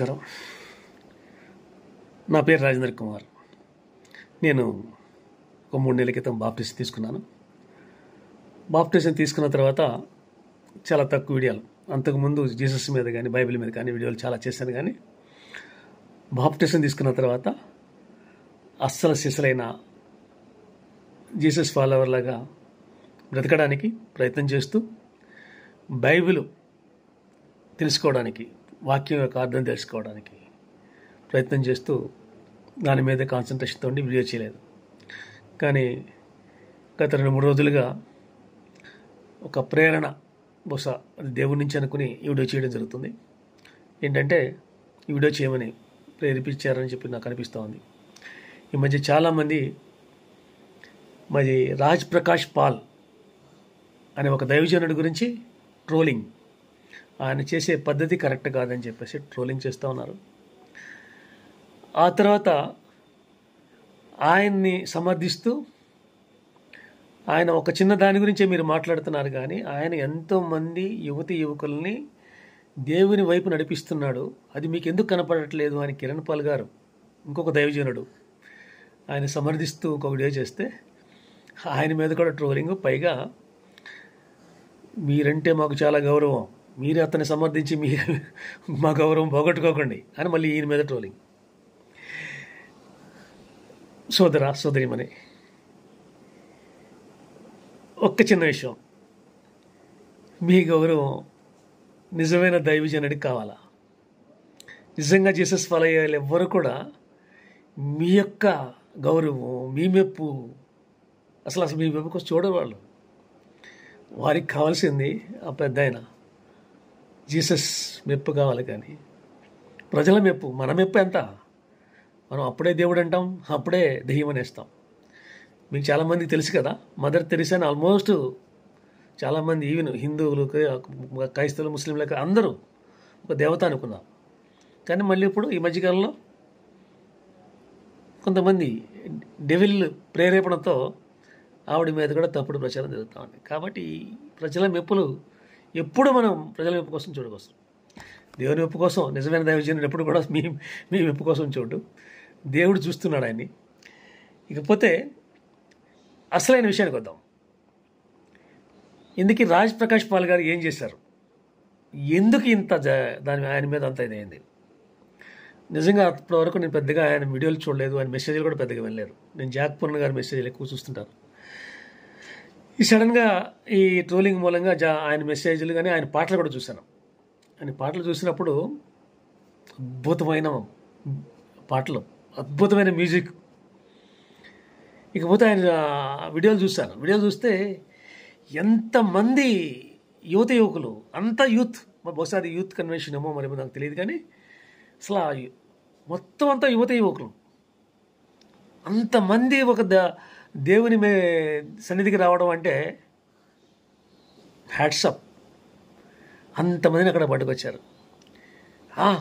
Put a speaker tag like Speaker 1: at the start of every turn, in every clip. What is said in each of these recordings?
Speaker 1: నమస్కారం. నా పేరు రాజేంద్ర కుమార్. నేను ఒక 3 నెలల క్రితం బాప్టిజం తీసుకున్నాను. బాప్టిజం తీసుకున్న తర్వాత చాలా తక్కువ వీడియోలు, అంతకుముందు జీసస్ మీద కానీ బైబిల్ మీద కానీ వీడియోలు చాలా చేశాను. కానీ బాప్టిజం తీసుకున్న తర్వాత అస్సలు సిసలైన జీసస్ ఫాలోవర్ లాగా బ్రతకడానికి ప్రయత్నం చేస్తూ బైబిల్ తెలుసుకోవడానికి, వాక్యం యొక్క అర్థం తెలుసుకోవడానికి ప్రయత్నం చేస్తూ దాని మీద కాన్సన్ట్రేషన్తో వీడియో చేయలేదు. కానీ గత 2-3 రోజులుగా ఒక ప్రేరణ, బహుశా అది దేవుడి నుంచి అనుకుని ఈ వీడియో చేయడం జరుగుతుంది. ఏంటంటే ఈ వీడియో చేయమని ప్రేరేపించారని చెప్పి నాకు అనిపిస్తూ ఉంది. ఈ మధ్య చాలామంది మరి రాజ్ ప్రకాష్ పాల్ అనే ఒక దైవజనుడి గురించి ట్రోలింగ్, ఆయన చేసే పద్ధతి కరెక్ట్ కాదని చెప్పేసి ట్రోలింగ్ చేస్తూ ఉన్నారు. ఆ తర్వాత ఆయన్ని సమర్థిస్తూ ఆయన ఒక చిన్న దాని గురించే మీరు మాట్లాడుతున్నారు, కానీ ఆయన ఎంతోమంది యువకుల్ని దేవుని వైపు నడిపిస్తున్నాడు. అది మీకు ఎందుకు కనపడట్లేదు అని కిరణ్ పాల్ గారు, ఇంకొక దైవజనుడు, ఆయన సమర్థిస్తూ ఒక వీడియో చేస్తే ఆయన మీద కూడా ట్రోలింగ్. పైగా మీరంటే మాకు చాలా గౌరవం, మీరు అతన్ని సమర్థించి మీరు మా గౌరవం పోగొట్టుకోకండి అని మళ్ళీ ఈయన మీద ట్రోలింగ్. సోదరిమని, ఒక్క చిన్న విషయం, మీ గౌరవం నిజమైన దైవజనుడికి కావాలా? నిజంగా జీసస్ ఫాలో అయ్యే వాళ్ళు ఎవ్వరు కూడా మీ యొక్క గౌరవం, మీ మెప్పు, అసలు మీ మెప్పు కోసం చూడవాళ్ళు. వారికి కావాల్సింది ఆ పెద్ద ఆయన జీసస్ మెప్పు కావాలి. కానీ ప్రజల మెప్పు, మన మెప్పు ఎంత? మనం అప్పుడే దేవుడు అంటాం, అప్పుడే దెయ్యం అనేస్తాం. మీకు చాలామందికి తెలుసు కదా, మదర్ తెరిసాని ఆల్మోస్ట్ చాలామంది, ఈవెన్ హిందువులు, క్రైస్తవులు, ముస్లింలకు అందరూ ఒక దేవత అనుకున్నారు. కానీ మళ్ళీ ఇప్పుడు ఈ మధ్యకాలంలో కొంతమంది డెవిల్ ప్రేరేపణతో ఆవిడ మీద కూడా తప్పుడు ప్రచారం జరుగుతూ ఉంది. కాబట్టి ప్రజల మెప్పులు ఎప్పుడు మనం ప్రజల మెప్పు కోసం చూడకోసం, దేవుని మెప్పు కోసం, నిజమైన దైవజనుడు ఎప్పుడు కూడా మీ మెప్పు కోసం చూడు. దేవుడు చూస్తున్నాడు ఆయన్ని. ఇకపోతే అసలైన విషయానికి వద్దాం. ఎందుకు రాజ్ ప్రకాష్ పాల్ గారు ఏం చేశారు, ఎందుకు ఇంత ఆయన మీద అంత ఇదైంది? నిజంగా అప్పటివరకు నేను పెద్దగా ఆయన వీడియోలు చూడలేదు, ఆయన మెసేజ్లు కూడా పెద్దగా వెళ్ళలేరు. నేను జాక్ పూర్ణ గారి మెసేజ్లు ఎక్కువ చూస్తుంటాను. ఈ సడన్గా ఈ ట్రోలింగ్ మూలంగా ఆయన మెసేజ్లు కానీ ఆయన పాటలు కూడా చూశాను. ఆయన పాటలు చూసినప్పుడు అద్భుతమైన పాటలు, అద్భుతమైన మ్యూజిక్. ఇకపోతే ఆయన వీడియోలు చూశాను. వీడియోలు చూస్తే ఎంతమంది యువకులు, అంతా యూత్, బహుశా అది యూత్ కన్వెన్షన్ ఏమో మరి నాకు తెలియదు. కానీ అసలు మొత్తం అంతా యువకులు, అంతమంది ఒక దేవుని సన్నిధికి రావడం అంటే హ్యాట్సప్. అంతమందిని అక్కడ పట్టుకొచ్చారు.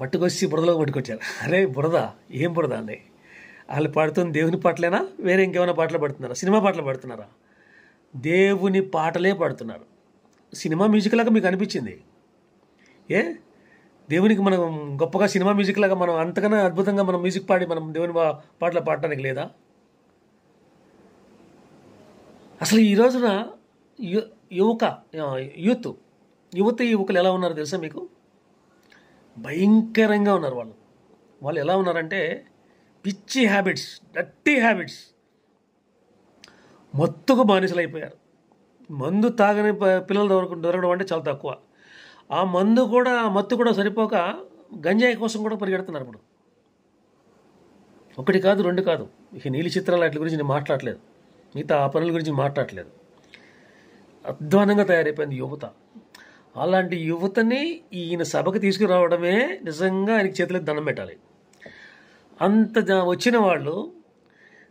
Speaker 1: పట్టుకొచ్చి బురదలో పట్టుకొచ్చారు. అరే బురద, ఏం బురద అండి? వాళ్ళు పాడుతున్న దేవుని పాటలేనా, వేరే ఇంకేమైనా పాటలు పాడుతున్నారా? సినిమా పాటలు పాడుతున్నారా? దేవుని పాటలే పాడుతున్నారు. సినిమా మ్యూజిక్ లాగా మీకు అనిపించింది? దేవునికి మనం గొప్పగా సినిమా మ్యూజిక్ లాగా మనం అంతకన్నా అద్భుతంగా మనం మ్యూజిక్ పాడి మనం దేవుని పాటలు పాడటానికి లేదా? అసలు ఈ రోజున యువకులు ఎలా ఉన్నారో తెలుసా మీకు? భయంకరంగా ఉన్నారు. వాళ్ళు ఎలా ఉన్నారంటే పిచ్చి హ్యాబిట్స్, డర్టీ హ్యాబిట్స్, మత్తుకు బానిసలు అయిపోయారు. మందు తాగని పిల్లలు దొరకడం అంటే చాలా తక్కువ. ఆ మత్తు కూడా సరిపోక గంజాయి కోసం కూడా పరిగెడుతున్నారు. ఇప్పుడు ఒకటి కాదు, 2 కాదు. ఇక నీలి చిత్రాలు వాటి గురించి నేను మాట్లాడలేదు, మిగతా ఆ పనుల గురించి మాట్లాడలేదు. అధ్వానంగా తయారైపోయింది యువత. అలాంటి యువతని ఈయన సభకు తీసుకురావడమే నిజంగా ఆయనకి చేతులకు దండం పెట్టాలి. అంత వచ్చిన వాళ్ళు,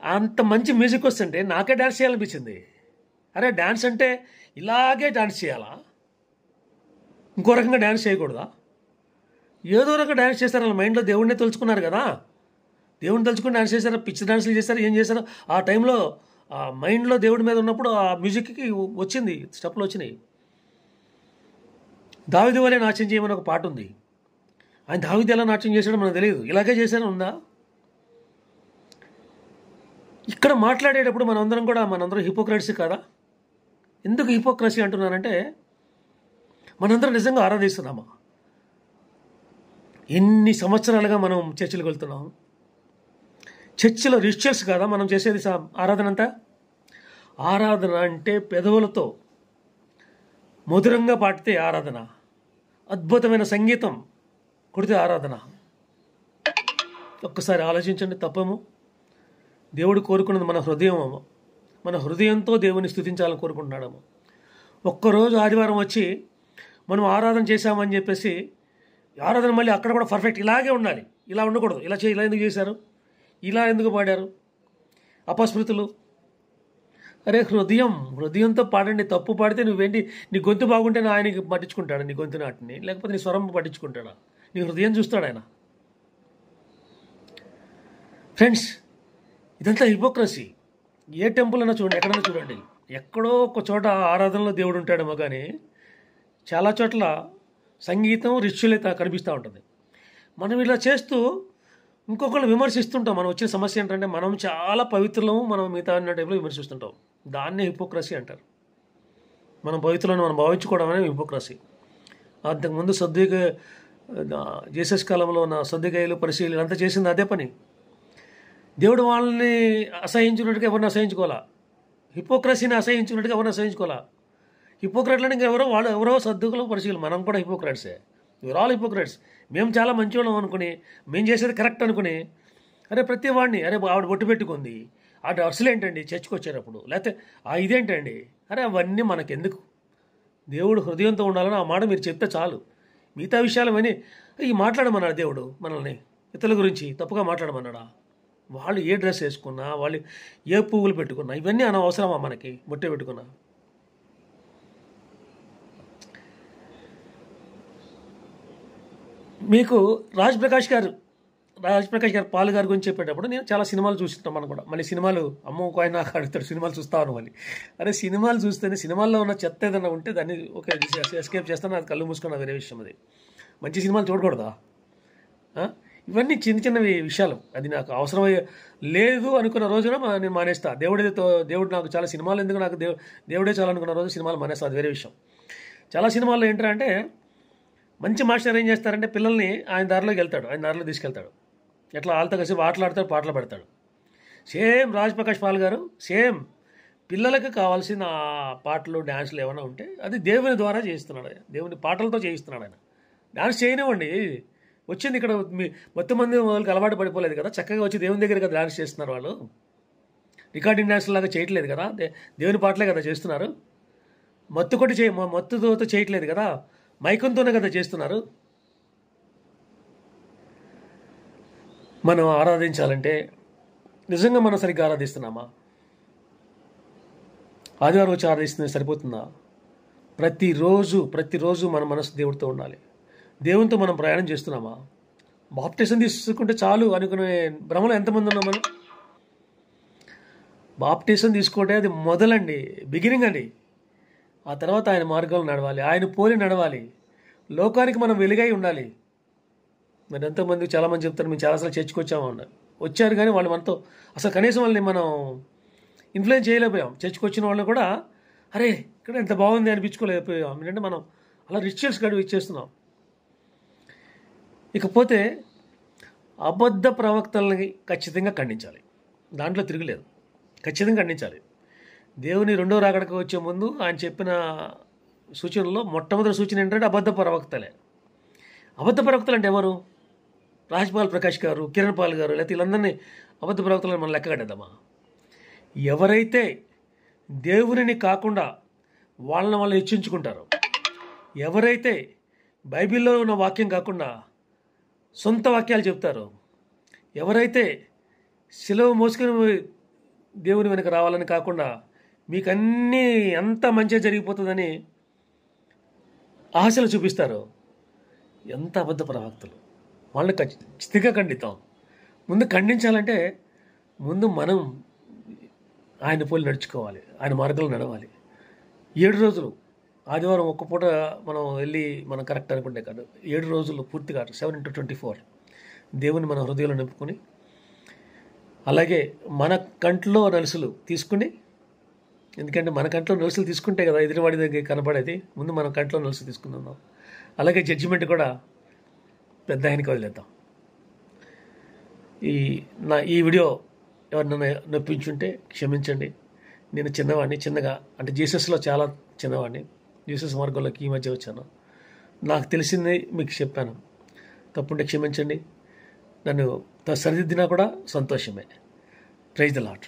Speaker 1: అంత మంచి మ్యూజిక్ వస్తుంటే నాకే డ్యాన్స్ చేయాలనిపించింది. అరే డ్యాన్స్ అంటే ఇలాగే డ్యాన్స్ చేయాలా? ఇంకో రకంగా డ్యాన్స్ చేయకూడదా? ఏదో రకంగా డ్యాన్స్ చేస్తారు. వాళ్ళ మైండ్లో దేవుడినే తెలుసుకున్నారు కదా, దేవుడిని తలుచుకుని డాన్స్ చేశారు, పిచ్చి డాన్సులు చేశారు, ఏం చేశారు. ఆ టైంలో ఆ మైండ్లో దేవుడి మీద ఉన్నప్పుడు ఆ మ్యూజిక్కి వచ్చింది, స్టెప్లు వచ్చినాయి. దావీదు వలె నాట్యం చేయమని ఒక పాట ఉంది. ఆయన దావీదు ఎలా నాట్యం చేశాడో మనకు తెలియదు, ఇలాగే చేశాను ఉందా? ఇక్కడ మాట్లాడేటప్పుడు మనందరం హిపోక్రసీ కాదా? ఎందుకు హిపోక్రసీ అంటున్నానంటే, మనందరం నిజంగా ఆరాధిస్తున్నామా? ఎన్ని సంవత్సరాలుగా మనం చర్చిలకు వెళ్తున్నాం. చర్చిలో రిచువల్స్ కాదా మనం చేసేది ఆరాధన అంతా? ఆరాధన అంటే పెదవులతో మధురంగా పాడితే ఆరాధన, అద్భుతమైన సంగీతం కొడితే ఆరాధన. ఒక్కసారి ఆలోచించండి. తప్పము. దేవుడు కోరుకున్నది మన హృదయంతో దేవుని స్తుతించాలని కోరుకుంటున్నాడము. ఒక్కరోజు ఆదివారం వచ్చి మనం ఆరాధన చేశామని చెప్పేసి ఆరాధన మళ్ళీ అక్కడ కూడా పర్ఫెక్ట్ ఇలాగే ఉండాలి, ఇలా ఉండకూడదు. ఇలా ఎందుకు చేశారు, ఇలా ఎందుకు పాడారు? అపస్మృతులు. అరే హృదయంతో పాడండి. తప్పు పాడితే నువ్వేంటి, నీ గొంతు బాగుంటే ఆయనకి పట్టించుకుంటాడా నీ గొంతు నాటిని? లేకపోతే నీ స్వరం పట్టించుకుంటాడా? నీ హృదయం చూస్తాడు ఆయన. ఫ్రెండ్స్, ఇదంతా హిపోక్రసీ. ఏ టెంపుల్ అన్నా చూడండి, ఎక్కడన్నా చూడండి, ఎక్కడో ఒక చోట ఆరాధనలో దేవుడు ఉంటాడేమో కానీ చాలా చోట్ల సంగీతం రిచువల్ అయితే కనిపిస్తూ ఉంటుంది. మనం ఇలా చేస్తూ ఇంకొకళ్ళు విమర్శిస్తుంటాం. మనం వచ్చిన సమస్య ఏంటంటే మనం చాలా పవిత్రులము, మనం మిగతా అన్న టైంలో విమర్శిస్తుంటాం. దాన్నే హిపోక్రసీ అంటారు. మనం పవిత్రులను మనం భావించుకోవడం అనేది హిపోక్రసీ. అంతకుముందు జీసస్ కాలంలో ఉన్న సద్దుకాయలు పరిశీలన అంతా చేసింది అదే పని. దేవుడు వాళ్ళని అసహించుకున్నట్టుగా ఎవరిని అసహించుకోవాలా, హిపోక్రసీని అసహించుకున్నట్టుగా ఎవరిని అసహించుకోవాలా. హిపోక్రెట్లని ఎవరో సద్దుకులు పరిశీలన, మనం కూడా హిపోక్రెట్సే. You're all హిపోక్రెట్స్. మేము చాలా మంచివాళ్ళం అనుకుని, మేము చేసేది కరెక్ట్ అనుకుని, అరే ప్రతి వాడిని, అరే ఆవిడ బొట్టు పెట్టుకుంది, ఆ డ్రెస్సులు ఏంటండి చర్చికి వచ్చేటప్పుడు, లేకపోతే ఇదేంటండి, అరే అవన్నీ మనకెందుకు? దేవుడు హృదయంతో ఉండాలని ఆ మాట మీరు చెప్తే చాలు. మిగతా విషయాలు విని మాట్లాడమన్నాడు దేవుడు మనల్ని. ఇతరుల గురించి తప్పుగా మాట్లాడమన్నాడా? వాళ్ళు ఏ డ్రెస్ వేసుకున్నా, వాళ్ళు ఏ పువ్వులు పెట్టుకున్నా, ఇవన్నీ అనవసరమా మనకి? బొట్టే పెట్టుకున్నా. మీకు రాజ్ ప్రకాష్ గారు పాల్ గారి గురించి చెప్పేటప్పుడు నేను చాలా సినిమాలు చూస్తుంటాం. మనం కూడా మళ్ళీ సినిమాలు ఆయన నాకు అడుగుతాడు, సినిమాలు చూస్తాను మళ్ళీ. అరే సినిమాలు చూస్తేనే సినిమాల్లో ఉన్న చెత్త ఏదైనా ఉంటే దాన్ని ఓకే ఎస్కేప్ చేస్తాను, అది కళ్ళు మూసుకున్న వేరే విషయం. అది మంచి సినిమాలు చూడకూడదా? ఇవన్నీ చిన్నవి విషయాలు. అది నాకు అవసరం లేదు అనుకున్న రోజున నేను మానేస్తా. దేవుడు నాకు చాలా సినిమాలు ఎందుకు, నాకు దేవుడే చాలా అనుకున్న రోజు సినిమాలు మానేస్తా, అది వేరే విషయం. చాలా సినిమాల్లో ఏంటంటే మంచి మాస్టర్ ఏం చేస్తారంటే పిల్లల్ని ఆయన దారిలోకి వెళ్తాడు, ఆయన దారిలో తీసుకెళ్తాడు. ఎట్లా వాళ్ళతో కలిసి ఆటలాడతాడు, పాటలు పెడతాడు. సేమ్ రాజ్ ప్రకాష్ పాల్ గారు సేమ్ పిల్లలకు కావాల్సిన పాటలు డ్యాన్సులు ఏమైనా ఉంటే అది దేవుని ద్వారా చేయిస్తున్నాడు, దేవుని పాటలతో చేయిస్తున్నాడు ఆయన. డ్యాన్స్ చేయనివ్వండి, వచ్చింది ఇక్కడ మొత్తం మంది వాళ్ళకి అలవాటు పడిపోలేదు కదా, చక్కగా వచ్చి దేవుని దగ్గర కదా డ్యాన్స్ చేస్తున్నారు వాళ్ళు. రికార్డింగ్ డ్యాన్స్ లాగా చేయట్లేదు కదా, దేవుని పాటలే కదా చేస్తున్నారు. మత్తుతో చేయట్లేదు కదా, మైకంతోనే కదా చేస్తున్నారు. మనం ఆరాధించాలంటే నిజంగా మనం సరిగ్గా ఆరాధిస్తున్నామా? ఆదివారం వచ్చి ఆరాధిస్తుంది సరిపోతుందా? ప్రతిరోజు మన మనసు దేవుడితో ఉండాలి. దేవునితో మనం ప్రయాణం చేస్తున్నామా? బాప్టిజం తీసుకుంటే చాలు అనుకునే భ్రమలో ఎంతమంది ఉన్నాం మనం? బాప్టిజం తీసుకుంటే అది మొదలండి, బిగినింగ్ అండి. ఆ తర్వాత ఆయన మార్గాలు నడవాలి, ఆయన పోలి నడవాలి, లోకానికి మనం వెలుగై ఉండాలి. మరి ఎంతోమంది చాలామంది చెప్తారు మేము చాలాసార్లు చర్చకొచ్చాము అన్నారు. వచ్చారు కానీ వాళ్ళు మనతో అసలు కనీసం వాళ్ళని మనం ఇన్ఫ్లుయెన్స్ చేయలేకపోయాం. చర్చకొచ్చిన వాళ్ళని కూడా అరే ఇక్కడ ఎంత బాగుంది అనిపించుకోలేకపోయాం. ఎందుకంటే మనం అలా రిచువల్స్ గడువు ఇచ్చేస్తున్నాం. ఇకపోతే అబద్ధ ప్రవక్తలని ఖచ్చితంగా ఖండించాలి, దాంట్లో తిరగలేదు. ఖచ్చితంగా ఖండించాలి. దేవుని రెండో రాకడకు వచ్చే ముందు ఆయన చెప్పిన సూచనలో మొట్టమొదటి సూచన ఏంటంటే అబద్ధ ప్రవక్తలే. అబద్ధ ప్రవక్తలు అంటే ఎవరు? రాజ్పాల్ ప్రకాష్ గారు, కిరణ్ పాల్ గారు, లేకపోతే వీళ్ళందరినీ అబద్ధ ప్రవక్తలను మనం లెక్క కట్టేద్దామా? ఎవరైతే దేవునిని కాకుండా వాళ్ళని హెచ్చించుకుంటారో, ఎవరైతే బైబిల్లో ఉన్న వాక్యం కాకుండా సొంత వాక్యాలు చెప్తారో, ఎవరైతే సిలువ మోసుకుని దేవుని వెనక రావాలని కాకుండా మీకన్నీ అంత మంచిగా జరిగిపోతుందని ఆశలు చూపిస్తారో, ఎంత అబద్ధ ప్రవక్తలు! వాళ్ళని ఖచ్చితంగా ఖండితాం. ముందు ఖండించాలంటే ముందు మనం ఆయన పోలి నడుచుకోవాలి, ఆయన మార్గంలో నడవాలి. 7 రోజులు ఆదివారం ఒక్క పూట మనం వెళ్ళి మనం కరెక్ట్ అనుకుంటే కాదు, 7 రోజులు పూర్తిగా 7x24 దేవుని మన హృదయంలో నింపుకొని, అలాగే మన కంట్లో నలుసులు తీసుకుని, ఎందుకంటే మన కంట్లో నలుసులు తీసుకుంటే కదా ఎదురువాడి దగ్గర కనపడేది, ముందు మన కంట్లో నలుసు తీసుకుందాం. అలాగే జడ్జిమెంట్ కూడా పెద్ద ఆయనకి వదిలేద్దాం. ఈ వీడియో ఎవరినైనా నొప్పించుంటే క్షమించండి. నేను చిన్నగా అంటే జీసస్లో చాలా చిన్నవాడిని, జీసస్ మార్గంలోకి ఈ మధ్య వచ్చాను. నాకు తెలిసింది మీకు చెప్పాను. తప్పుంటే క్షమించండి. నన్ను సరిదిద్దినా కూడా సంతోషమే. Praise the lord.